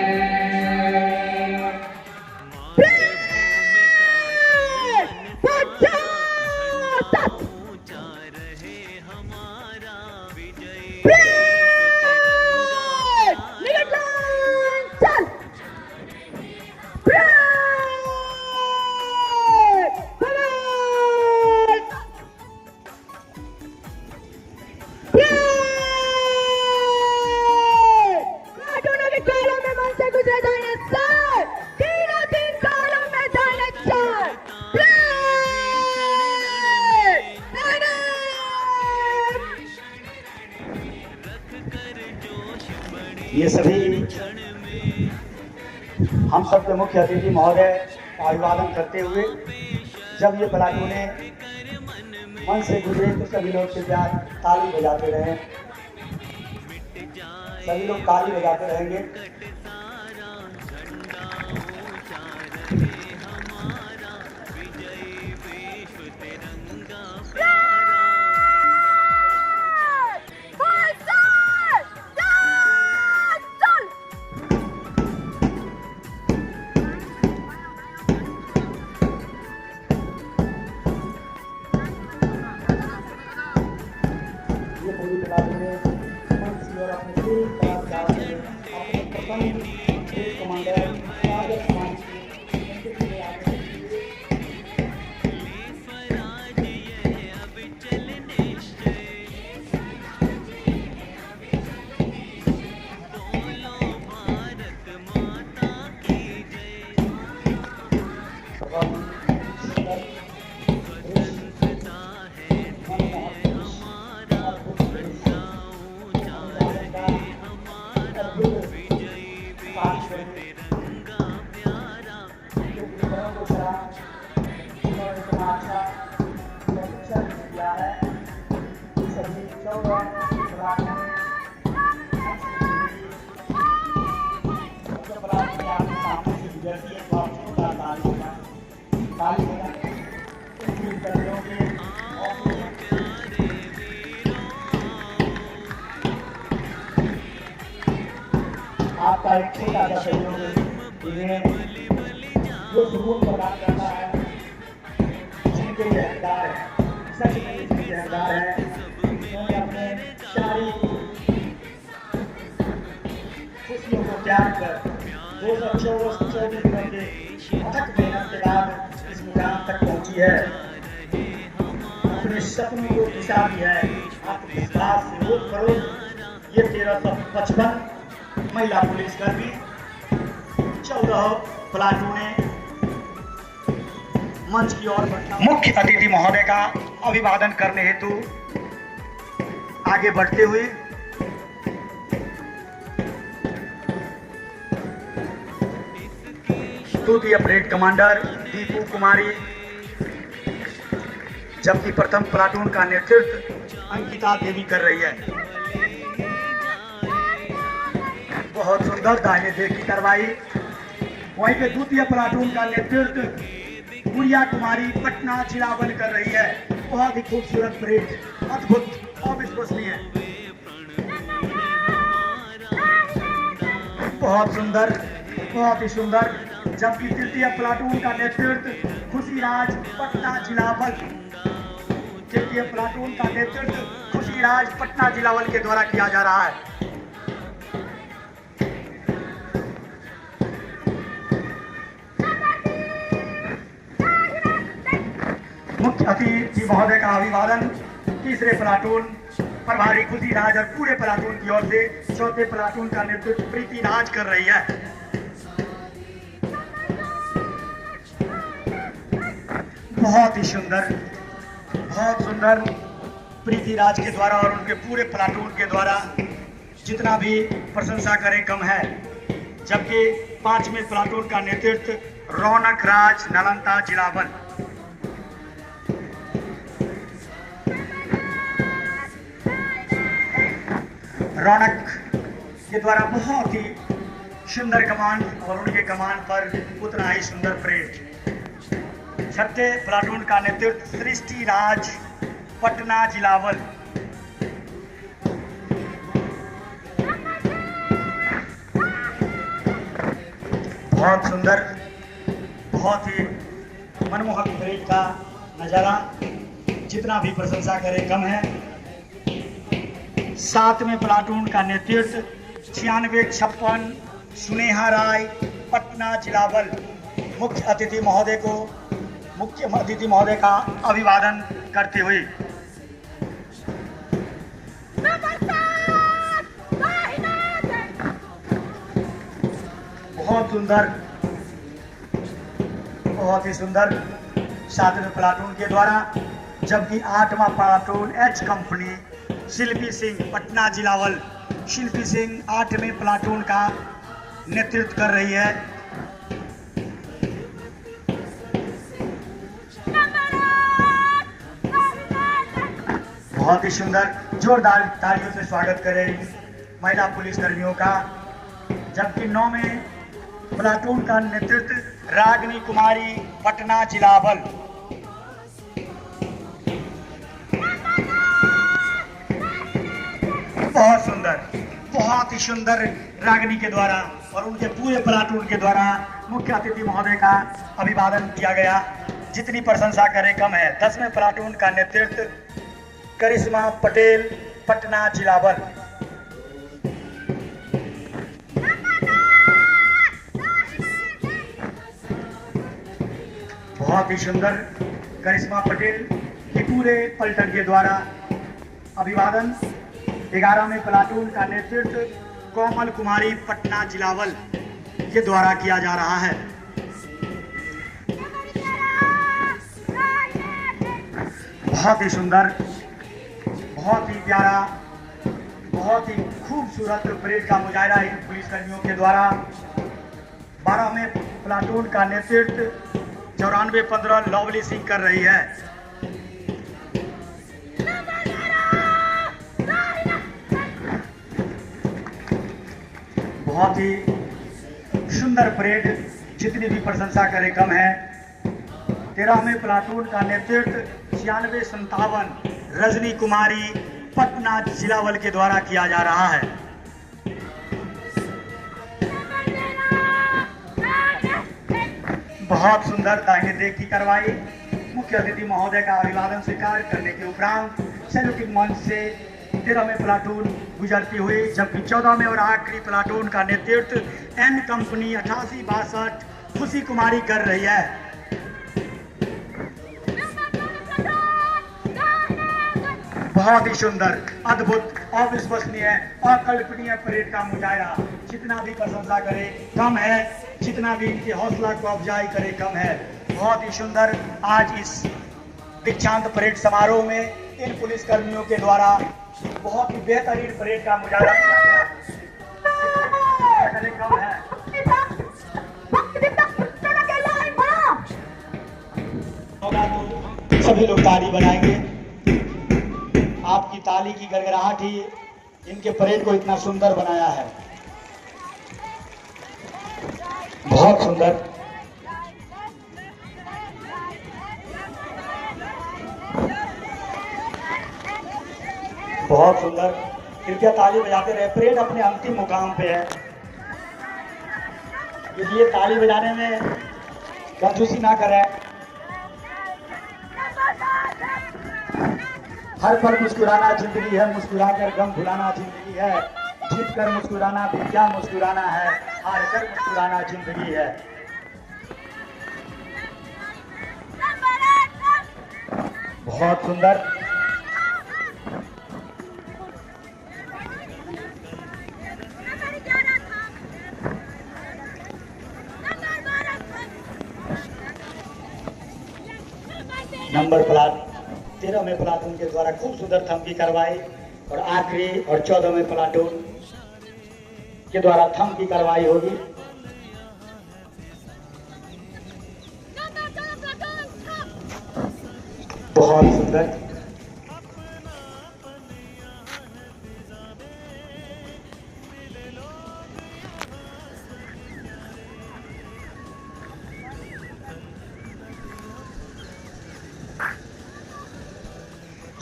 ये सभी हम सबके मुख्य अतिथि महोदय का अभिवादन करते हुए जब ये पलाटूने मन से गुजरे तो सभी लोग से प्यार ताली बजाते रहे। सभी लोग ताली बजाते रहेंगे। जैसी एक बात छोटा ताली होगा पुलिस कर्मियों के आपका एक छोटा सा सहयोग इन्हें जो सुकून प्रदान करता है, जिनके ये हकदार है, सच में जिनके हकदार है, उन्होंने अपने सारी खुशियों को त्याग कर 224 दिनों के अथक मेहनत के बाद इस मुकाम तक पहुंची है। अपने सपनों को दिशा दी है, आत्मविश्वास से रोज बरोज ये 1355 महिला पुलिसकर्मी 14 प्लाटूने मंच की ओर बढ़ा। मुख्य अतिथि महोदय का अभिवादन करने हेतु आगे बढ़ते हुए तृतीय परेड कमांडर दीपू कुमारी, जबकि प्रथम प्लाटून का नेतृत्व अंकिता देवी कर रही है। बहुत सुंदर दाहिने देख की कार्रवाई। वहीं पे द्वितीय प्लाटून का नेतृत्व गुड़िया कुमारी पटना जिलावन कर रही है। बहुत ही खूबसूरत परेड, अद्भुत, अविश्वसनीय, बहुत सुंदर, बहुत ही सुंदर। जबकि तृतीय प्लाटून का नेतृत्व खुशीराज पटना जिलावन, तृतीय प्लाटून का नेतृत्व खुशीराज पटना जिलावन के द्वारा किया जा रहा है। मुख्य अतिथि महोदय का अभिवादन तीसरे प्लाटून प्रभारी खुशीराज और पूरे प्लाटून की ओर से चौथे प्लाटून का नेतृत्व प्रीति राज कर रही है। बहुत ही सुंदर, बहुत सुंदर प्रीति राज के द्वारा और उनके पूरे प्लाटून के द्वारा जितना भी प्रशंसा करें कम है। जबकि 5वें प्लाटून का नेतृत्व रौनक राज नालंदा जिलावन। रौनक के द्वारा बहुत ही सुंदर कमान और उनके कमान पर उतना ही सुंदर परेड। छठे प्लाटून का नेतृत्व सृष्टि राज पटना जिलावन। बहुत सुंदर, बहुत ही मनमोहक परेड का नजारा, जितना भी प्रशंसा करें कम है। 7वें प्लाटून का नेतृत्व 9656 सुनेहा राय पटना जिलावन। मुख्य अतिथि महोदय का अभिवादन करते हुए बहुत सुंदर, बहुत ही सुंदर 7वें प्लाटून के द्वारा। जबकि 8वां प्लाटून एच कंपनी शिल्पी सिंह पटना जिलावल, शिल्पी सिंह 8वें प्लाटून का नेतृत्व कर रही है। बहुत ही सुंदर, जोरदार तालियों से स्वागत करें महिला पुलिस कर्मियों का। जबकि 9वें प्लाटून का नेतृत्व रागिनी कुमारी पटना जिलावल। बहुत सुंदर, बहुत ही सुंदर रागिनी के द्वारा और उनके पूरे प्लाटून के द्वारा मुख्य अतिथि महोदय का अभिवादन किया गया। जितनी प्रशंसा करें कम है। 10वें प्लाटून का नेतृत्व करिश्मा पटेल पटना जिलावन। बहुत ही सुंदर करिश्मा पटेल के पूरे पलटन के द्वारा अभिवादन। 11वें प्लाटून का नेतृत्व कोमल कुमारी पटना जिलावल के द्वारा किया जा रहा है। बहुत ही सुंदर, बहुत ही प्यारा, बहुत ही खूबसूरत परेड का मुजाहिरा इन पुलिसकर्मियों के द्वारा। 12वें प्लाटून का नेतृत्व 9415 लवली सिंह कर रही है। बहुत ही सुंदर परेड जितनी भी प्रशंसा करे कम है। 13वें प्लाटून का नेतृत्व 9657 रजनी कुमारी पटना जिला बल के द्वारा किया जा रहा है। बहुत सुंदर दाहिने देख की कार्रवाई। मुख्य अतिथि महोदय का अभिवादन स्वीकार करने के उपरांत सैल्यूटिंग मंच से 13वें प्लाटून गुजरती हुई, जबकि 14वें और आखिरी प्लाटून का नेतृत्व एन कंपनी 8862 खुशी कुमारी कर रही है। बहुत ही सुंदर, अद्भुत, अविश्वसनीय, अकल्पनीय परेड का मुजाहिरा। जितना भी प्रशंसा करे कम है, जितना भी इनके हौसला को अफजाई करे कम है। बहुत ही सुंदर आज इस दीक्षांत परेड समारोह में इन पुलिस कर्मियों के द्वारा बहुत ही बेहतरीन परेड का मुजाहिरा किया गया। कम है। तो सभी लोग ताली बनाएंगे। आपकी ताली की गड़गड़ाहट ही इनके परेड को इतना सुंदर बनाया है। बहुत सुंदर। बहुत सुंदर, कृपया ताली बजाते रहे। परेड अपने अंतिम मुकाम पे है, इसलिए ताली बजाने में कंजूसी ना करें। हर पल मुस्कुराना जिंदगी है, मुस्कुराकर गम भुलाना जिंदगी है। जीत कर मुस्कुराना भी क्या मुस्कुराना है, हार कर मुस्कुराना जिंदगी है। बहुत सुंदर। नंबर प्लाट 13वें प्लाटून के द्वारा खूब सुंदर थंब की कार्रवाई और आखिरी और 14वें प्लाटून के द्वारा थंब की कार्रवाई होगी। बहुत सुंदर।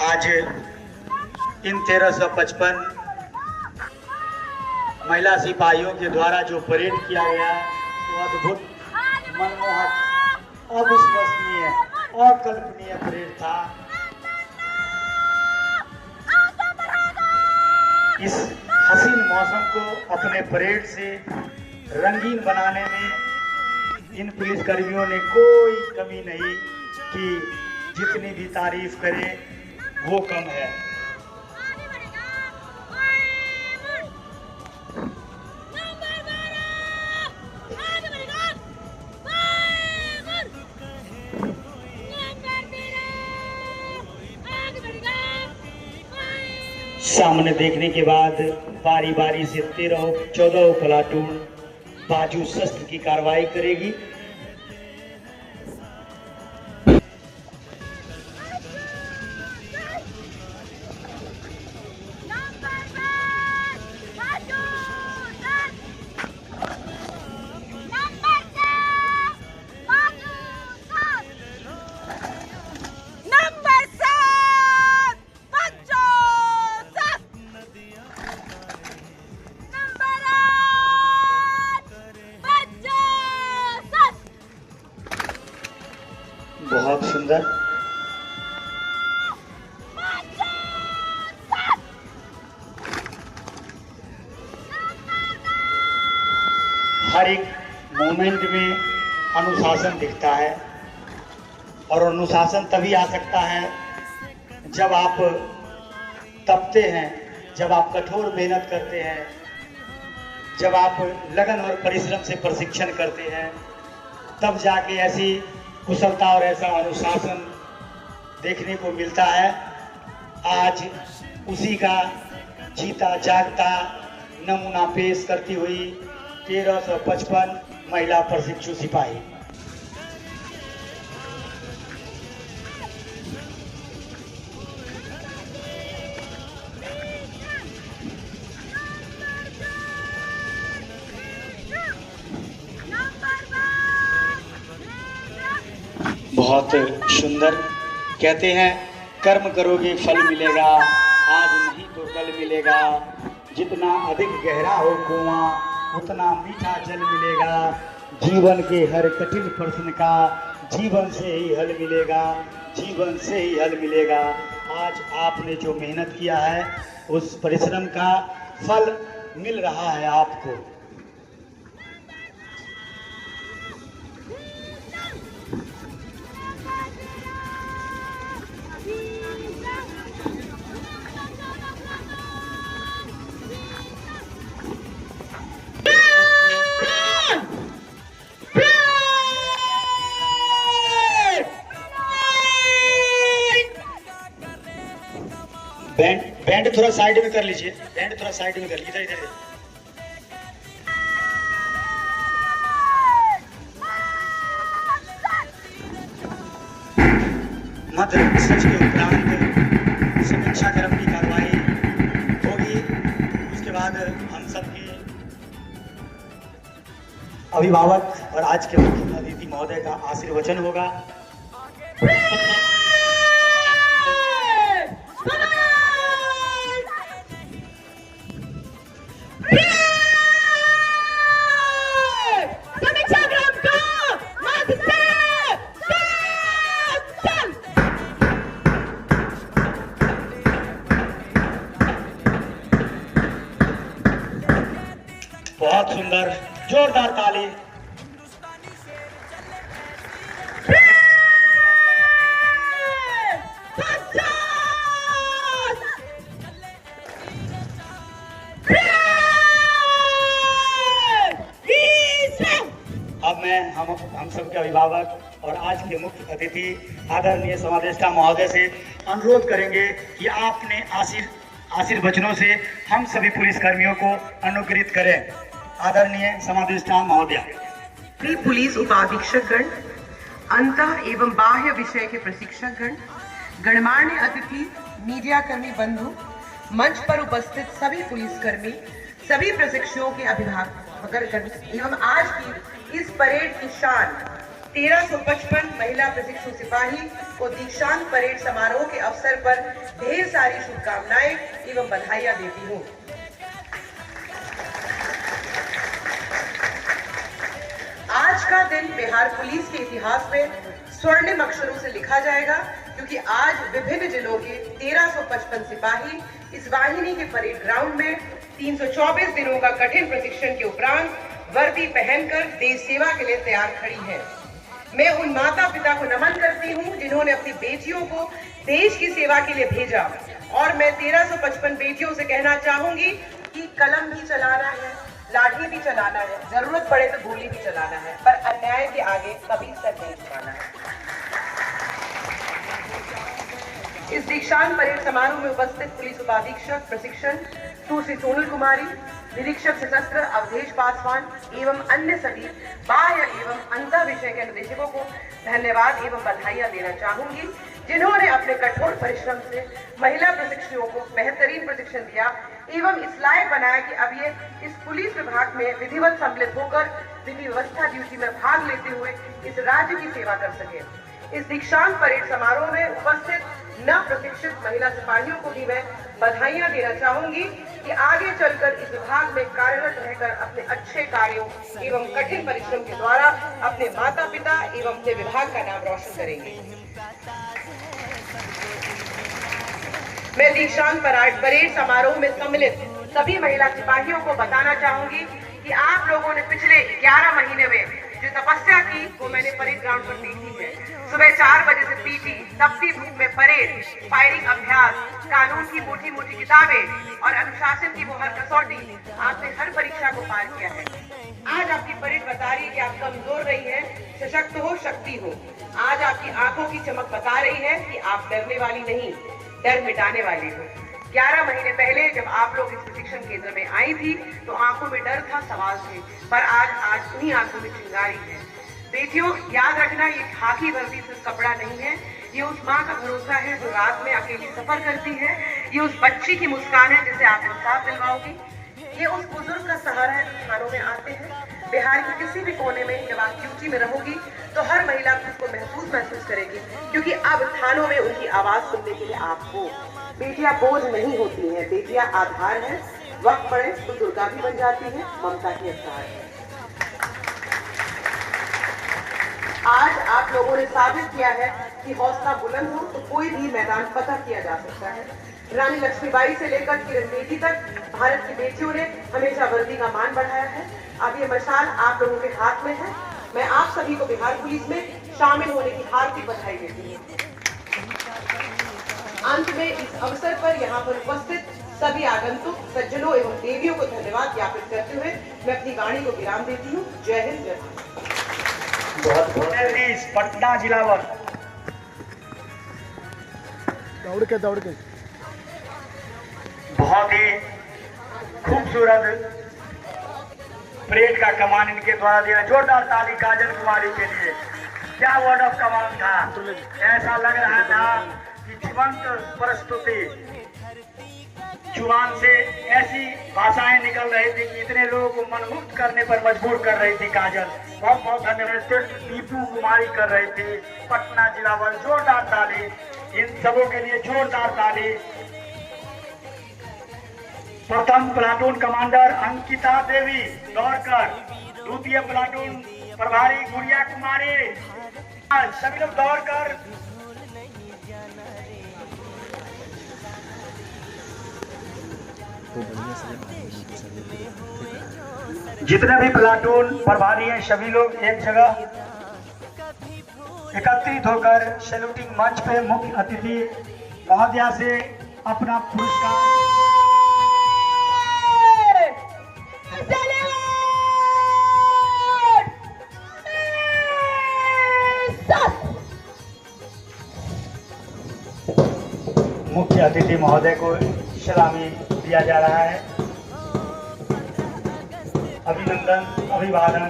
आज इन 1355 महिला सिपाहियों के द्वारा जो परेड किया गया वो अद्भुत, मनमोहक, अविश्वसनीय, अकल्पनीय परेड था। इस हसीन मौसम को अपने परेड से रंगीन बनाने में इन पुलिस कर्मियों ने कोई कमी नहीं की। जितनी भी तारीफ करे वो कम है। सामने देखने के बाद बारी बारी से 13-14 प्लाटून बाजू शस्त्र की कार्रवाई करेगी। बहुत सुंदर। हर एक मोमेंट में अनुशासन दिखता है और अनुशासन तभी आ सकता है जब आप तपते हैं, जब आप कठोर मेहनत करते हैं, जब आप लगन और परिश्रम से प्रशिक्षण करते हैं, तब जाके ऐसी कुशलता और ऐसा अनुशासन देखने को मिलता है। आज उसी का जीता जागता नमूना पेश करती हुई 1355 महिला प्रशिक्षु सिपाही। Number 1 बहुत सुंदर। कहते हैं कर्म करोगे फल मिलेगा, आज नहीं तो कल मिलेगा। जितना अधिक गहरा हो कुआं उतना मीठा जल मिलेगा। जीवन के हर कठिन प्रश्न का जीवन से ही हल मिलेगा, जीवन से ही हल मिलेगा। आज आपने जो मेहनत किया है उस परिश्रम का फल मिल रहा है आपको। बैंड थोड़ा साइड में कर लीजिए, बैंड थोड़ा साइड में कर लीजिए, इधर इधर। मध्य सच के उपरांत समीक्षा क्रम की कार्रवाई होगी। उसके बाद हम सबके अभिभावक और आज के मुख्य अतिथि महोदय का आशीर्वचन होगा। बहुत सुंदर, जोरदार ताली। अब मैं हम सबके अभिभावक और आज के मुख्य अतिथि आदरणीय समादेष्टा महोदय से अनुरोध करेंगे कि आपने आशीर्वचनों से हम सभी पुलिस कर्मियों को अनुग्रहित करें। आदरणीय समादेष्टा महोदय। प्रिय पुलिस उपाधीक्षक गण, अंतः एवं बाह्य विषय के प्रशिक्षक गण, गणमान्य अतिथि, मीडिया कर्मी बंधु, मंच पर उपस्थित सभी पुलिसकर्मी, सभी प्रशिक्षुओं के अभिभावक एवं आज की इस परेड की शान 1355 महिला प्रशिक्षु सिपाही को दीक्षांत परेड समारोह के अवसर पर ढेर सारी शुभकामनाएं एवं बधाइयां देती हूँ। आज का दिन बिहार पुलिस के इतिहास में स्वर्णिम अक्षरों से लिखा जाएगा, क्योंकि आज विभिन्न जिलों के 1355 सिपाही इस वाहिनी के परेड ग्राउंड में 324 दिनों का कठिन प्रशिक्षण के उपरांत वर्दी पहनकर देश सेवा के लिए तैयार खड़ी है। मैं उन माता पिता को नमन करती हूँ जिन्होंने अपनी बेटियों को देश की सेवा के लिए भेजा, और मैं 1355 बेटियों से कहना चाहूंगी कि कलम भी चलाना है, लाठी भी चलाना है, जरूरत पड़े तो गोली भी चलाना है, पर अन्याय के आगे कभी सर नहीं झुकाना है। इस दीक्षांत परेड समारोह में उपस्थित पुलिस उपाधीक्षक प्रशिक्षण सुश्री सोनल कुमारी, निरीक्षक सशस्त्र अवधेश पासवान एवं अन्य सभी बाह्य एवं अंतर विषय के निर्देशकों को धन्यवाद एवं बधाइयां देना चाहूंगी, जिन्होंने अपने कठोर परिश्रम से महिला प्रशिक्षुओं को बेहतरीन प्रशिक्षण दिया एवं इस लायक बनाया कि अब ये इस पुलिस विभाग में विधिवत सम्मिलित होकर विधि व्यवस्था ड्यूटी में भाग लेते हुए इस राज्य की सेवा कर सके। इस दीक्षांत परेड समारोह में उपस्थित न प्रशिक्षित महिला सिपाहियों को भी मैं बधाइयां देना चाहूंगी कि आगे चलकर इस विभाग में कार्यरत रहकर अपने अच्छे कार्यों एवं कठिन परिश्रम के द्वारा अपने माता पिता एवं अपने विभाग का नाम रोशन करेंगे। मैं दीक्षांत परेड समारोह में सम्मिलित सभी महिला सिपाहियों को बताना चाहूंगी कि आप लोगों ने पिछले 11 महीने में जो तपस्या की वो मैंने परेड ग्राउंड पर देखी है। सुबह 4 बजे से पीटी, तपती धूप में परेड, फायरिंग अभ्यास, कानून की मोटी मोटी किताबें और अनुशासन की वो हर कसौटी, आपने हर परीक्षा को पार किया है। आज आपकी परेड बता रही है कि आप कमजोर नहीं है, सशक्त हो, शक्ति हो। आज आपकी आंखों की चमक बता रही है कि आप डरने वाली नहीं, डर मिटाने वाली हो। 11 महीने पहले जब आप लोग इस प्रशिक्षण केंद्र में आई थी तो आंखों में डर था, सवाल थे, पर आज उन्हीं आंखों में चिंगारी है। बेटियों, याद रखना, ये खाकी वर्दी सिर्फ कपड़ा नहीं है, ये उस माँ का भरोसा है जो रात में अकेली सफर करती है, ये उस बच्ची की मुस्कान है जिसे आप इंसाफ दिलवाओगी, ये उस बुजुर्ग का सहारा है जो थानों में आते हैं, बिहार के किसी भी कोने में जब आप ड्यूटी में रहोगी तो हर महिला खुद को महसूस करेगी, क्योंकि अब थानों में उनकी आवाज सुनने के लिए आप हो। बेटियां बोझ नहीं होती हैं, बेटियां आधार है। वक्त पड़े तो दुर्गा भी बन जाती है, ममता की अवतार है। आज आप लोगों ने साबित किया है कि हौसला बुलंद हो तो कोई भी मैदान फतह किया जा सकता है। रानी लक्ष्मीबाई से लेकर किरण बेदी तक भारत की बेटियों ने हमेशा वर्दी का मान बढ़ाया है। अब ये मशाल आप लोगों के हाथ में है। मैं आप सभी को बिहार पुलिस में शामिल होने की हार्दिक बधाई देती हूँ। अंत में इस अवसर पर यहाँ पर उपस्थित सभी आगंतुक सज्जनों एवं देवियों को धन्यवाद ज्ञापित करते हुए मैं अपनी वाणी को विराम देती हूँ। जय हिंद, जय भारत। बहुत पटना जिला वर दौड़ के बहुत ही खूबसूरत परेड का कमान इनके द्वारा दिया। जोरदार ताली काजल कुमारी के लिए। क्या वर्ड ऑफ कमान था, ऐसा लग रहा था कि जीवंत प्रस्तुति, जुबान से ऐसी भाषाएं निकल रही थी कि इतने लोगों को मनमुक्त करने पर मजबूर कर रही थी काजल। बहुत बहुत धन्यवाद। दीपू कुमारी कर रही थी, पटना जिला वन। जोरदार ताली इन सबों के लिए, जोरदार ताली। प्रथम प्लाटून कमांडर अंकिता देवी दौड़कर, द्वितीय प्लाटून प्रभारी गुड़िया कुमारी, सभी लोग दौड़कर। जितने भी प्लाटून प्रभारी हैं सभी लोग एक जगह एकत्रित होकर सैल्यूटिंग मंच पे मुख्य अतिथि महोदया से अपना पुरस्कार। मुख्य अतिथि महोदय को सलामी दिया जा रहा है। अभिनंदन, अभिवादन।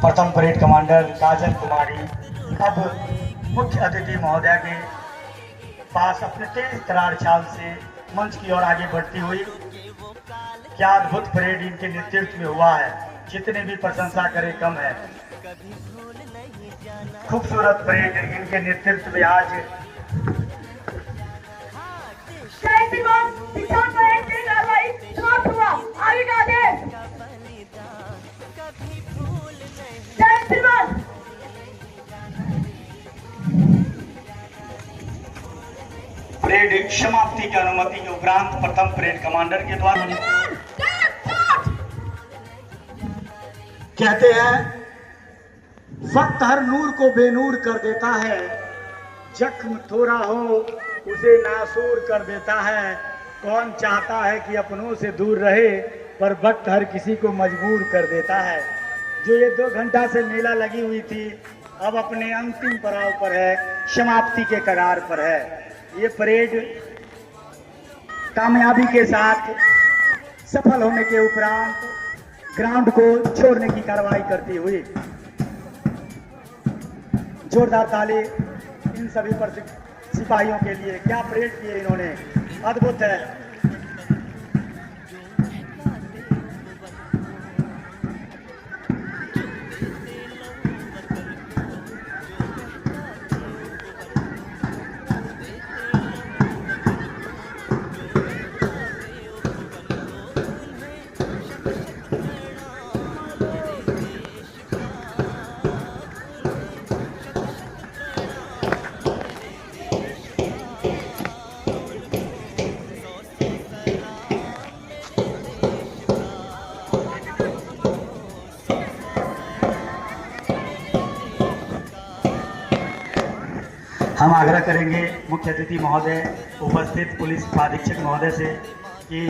प्रथम परेड कमांडर काजल कुमारी अब मुख्य अतिथि महोदय के पास अपने तेज तरार चाल से मंच की ओर आगे बढ़ती हुई। क्या अद्भुत परेड इनके नेतृत्व में हुआ है, जितने भी प्रशंसा करें कम है। खूबसूरत परेड इनके नेतृत्व में आज आगे का आदेश। परेड समाप्ति की अनुमति के उपरांत प्रथम परेड कमांडर के द्वारा कहते हैं, वक्त हर नूर को बेनूर कर देता है, जख्म थोड़ा हो उसे नासूर कर देता है। कौन चाहता है कि अपनों से दूर रहे, पर वक्त हर किसी को मजबूर कर देता है। जो ये 2 घंटा से मेला लगी हुई थी, अब अपने अंतिम पड़ाव पर है, समाप्ति के कगार पर है। ये परेड कामयाबी के साथ सफल होने के उपरांत ग्राउंड को छोड़ने की कार्रवाई करती हुई। जोरदार ताली इन सभी सिपाहियों के लिए। क्या परेड किए इन्होंने, अद्भुत है। हम आग्रह करेंगे मुख्य अतिथि महोदय, उपस्थित पुलिस अधीक्षक महोदय से कि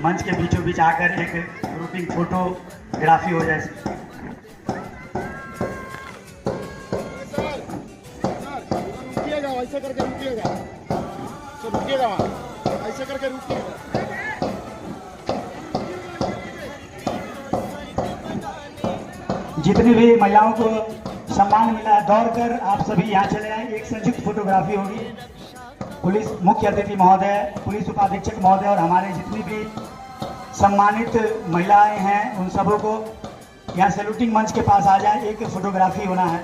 मंच के बीचों बीच आकर एक ग्रुपिंग फोटोग्राफी हो जाए। रुकिएगा, ऐसे करके रुकिएगा, रुकिएगा, ऐसे करके रुकिएगा। जितनी भी महिलाओं को सम्मान मिला है, दौड़कर आप सभी यहाँ चले आए। एक संयुक्त फोटोग्राफी होगी। पुलिस मुख्य अतिथि महोदय, पुलिस उपाधीक्षक महोदय और हमारे जितनी भी सम्मानित महिलाएं हैं उन सबों को यहाँ सैल्यूटिंग मंच के पास आ जाए, एक फोटोग्राफी होना है।